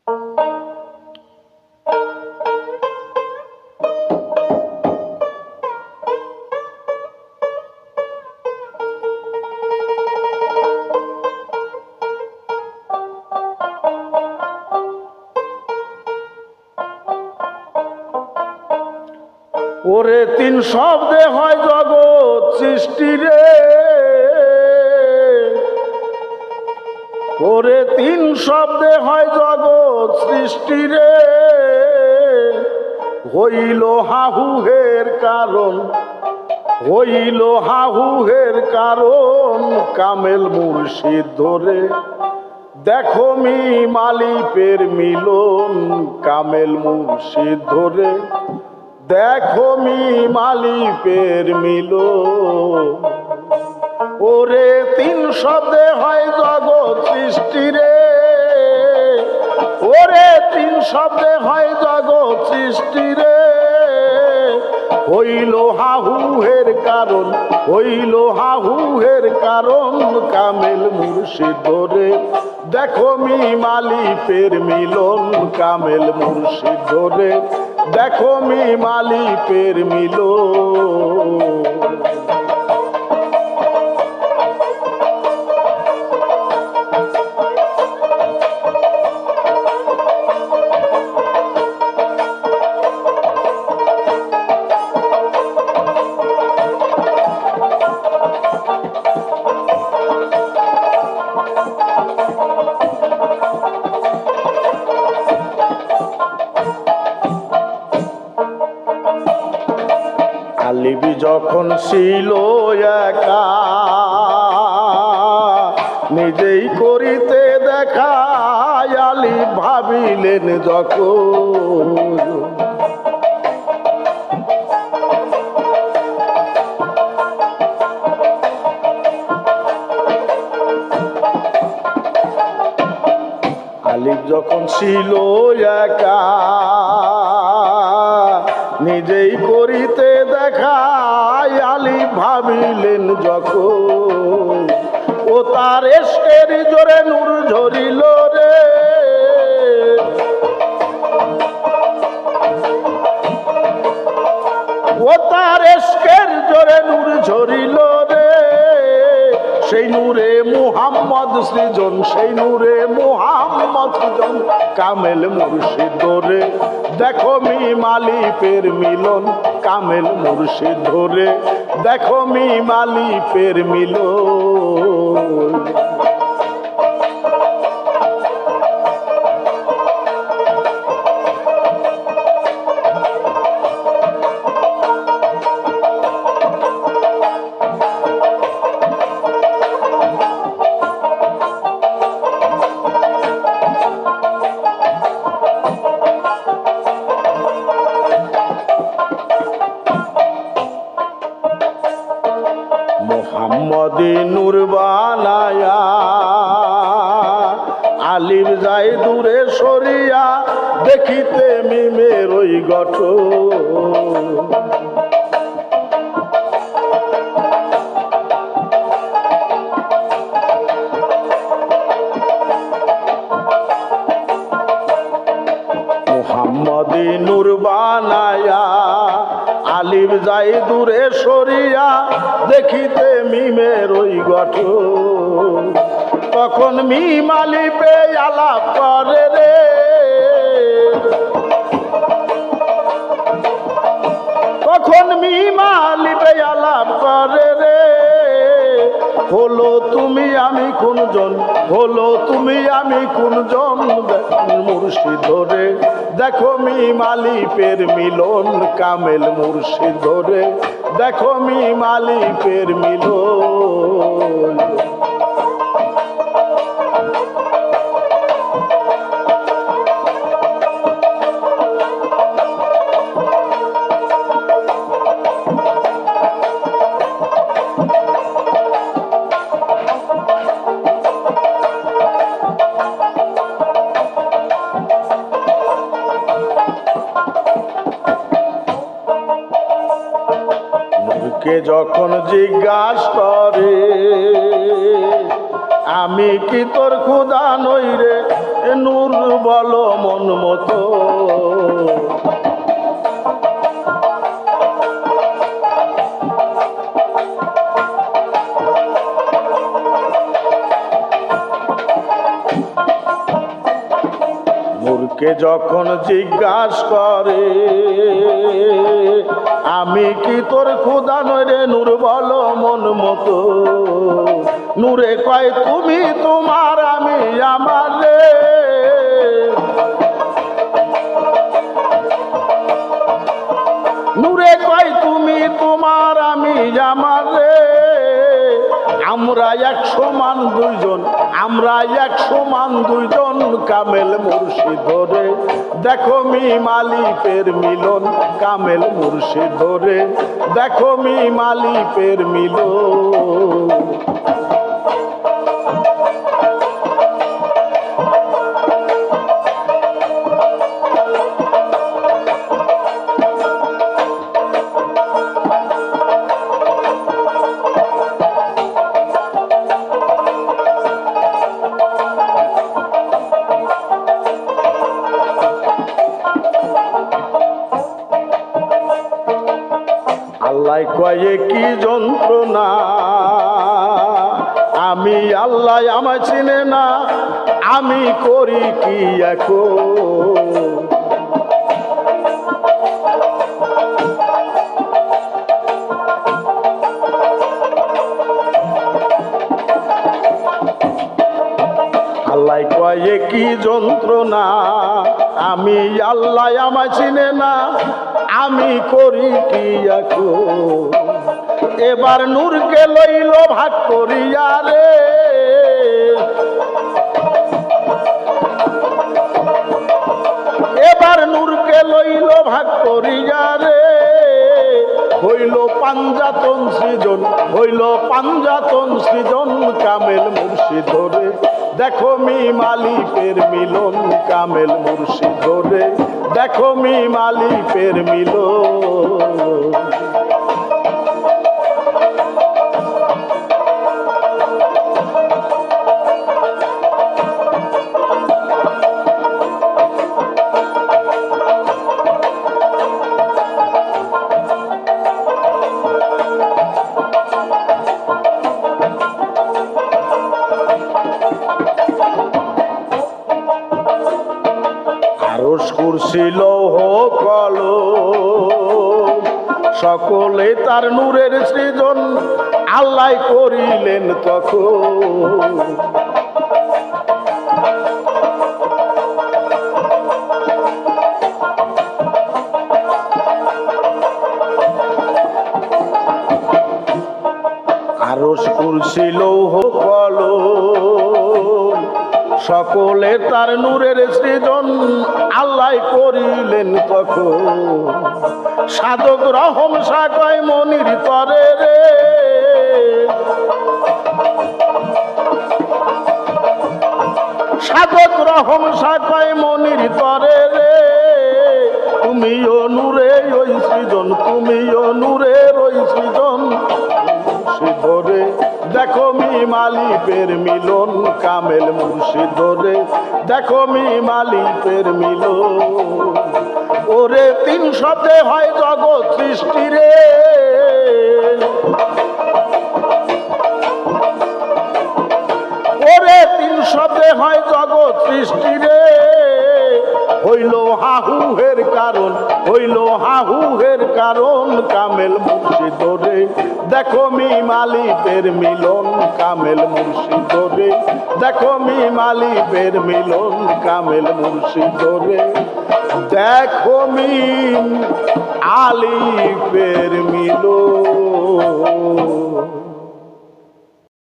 ওরে তিন শব্দে হয় জগৎ সৃষ্টি রে, ওরে তিন শব্দে হয় জগৎ সৃষ্টি রে। হইল হাহুহের কারণ, হইল হাহুহের কারণ কামেল মুর্শিদ ধরে। দেখো মি মালিপের মিলন কামেল মুর্শিদ ধরে। দেখো মি মালিপের মিলন। ওরে তিন শব্দে হয় জগৎ সৃষ্টি রে, ওরে তিন শব্দে হয় জগৎ সৃষ্টি রে। হইল হাহুহের কারণ, হইল হাহুহের কারণ কামেল মুর্শিদ ধরে। দেখো মি মালিপের মিলন কামেল মুর্শিদ ধরে। দেখো মি মালিপের মিলন। আলিফ যখন ছিল একা নিজেই করিতে দেখা, আলিফ ভাবিলেন যখন আলিফ যখন ছিল একা নিজেই করিতে দেখা, আলিফ ভাবিলেন যখন ও তার এসকের জোরে নূর ঝরিল রে। ও তার এসকের জোরে নূর ঝরিল রে। সেই নূরে মুহাম্মদ সৃজন, সেই নূরে মুহাম্মদ সৃজন কামেল মুর্শিদ ধরে। দেখো মি মালিপের মিলন কামেল মুর্শিদ ধরে। দেখো মি মালিপের মিলন। মোহাম্মদী নূর বানায়া আলিফ যায় দূরে সরিয়া, দেখিতে মিমের ওই গঠন। মোহাম্মদী নূর বানায়া আলিফ যায় দূরে সরিয়া, দেখিতে মিমের ওই গঠন। তখন মিম আলিফে আলাপ করে রে। তখন মিম আলিফে আলাপ করে রে। হলো তুমি আমি কোনজন, হলো তুমি আমি কোনজন মুর্শিদ ধরে। দেখো মি মালিপের মিলন কামেল মুর্শিদ ধরে। দেখো মি মালিপের মিলন। কে যখন জিজ্ঞাসা করে আমি কি তোর খুদা নই রে, নূর বলো লোকে যখন জিজ্ঞাসা করে আমি কি তোর খোদা নই রে নূর বলো মন মতো, নূরে কয় তুমি তোমার আমি আমার রে। নূরে কয় তুমি তোমার আমি আমার রে। আমরা এক সমান দুইজন, আমরা এক সমান দুইজন কামেল মুর্শিদ রে। দেখো মি মালিকের মিলন, কামেল মুর্শিদ রে। দেখো মি মালিকের মিলন। আল্লাহ কয়ে কি যন্ত্রণা, আমি আল্লাহ আমায় চিনে না, আমি করি কি এখন। আল্লাহ কয়ে কি যন্ত্রণা, আমি আল্লাহ আমায় চিনে না, আমি করি কি এখন। এবার নূরকে লইল ভাগ করিয়া রে। এবার নূরকে লইল ভাগ করিয়া রে। হইল পাঞ্জাতন সৃজন, হইল পাঞ্জাতন সৃজন কামেল মুর্শিদ রে। দেখো মি মালিকের মিলন, কামেল মুর্শিদ রে। দেখো মি মালিকের মিলন। আরশ কুরসি লৌহ কলম সকলে তার নূরের সৃজন আল্লাহ করিলেন তখন। আরশ কুরসি লৌহ কলম সকলে তার নূরের সৃজন আল্লাহ করিলেন তখন। সাধক রহম সাকয় মনির তরে রে। সাধক রহম সাকয় মনির তরে রে। তুমিও নূরে ওই সৃজন, তুমিও নূরের ওই সৃজন ধরে। দেখো মি মালিকের মিলন, কামেল মুর্শিদ রে। দেখো মি মালিকের মিলন। ওরে তিন শব্দে হয় জগৎ সৃষ্টি রে। ওরে তিন শব্দে হয় জগৎ সৃষ্টি রে। হইল হাহুহের কারণ, হইল হাহুহের কারণ কামেল মুর্শিদ রে। দেখো মি মালিকের মিলন, কামেল মুর্শিদ রে। দেখো মি মালিকের মিলন, কামেল মুর্শিদ রে। দেখো মি আলিফের মিলন।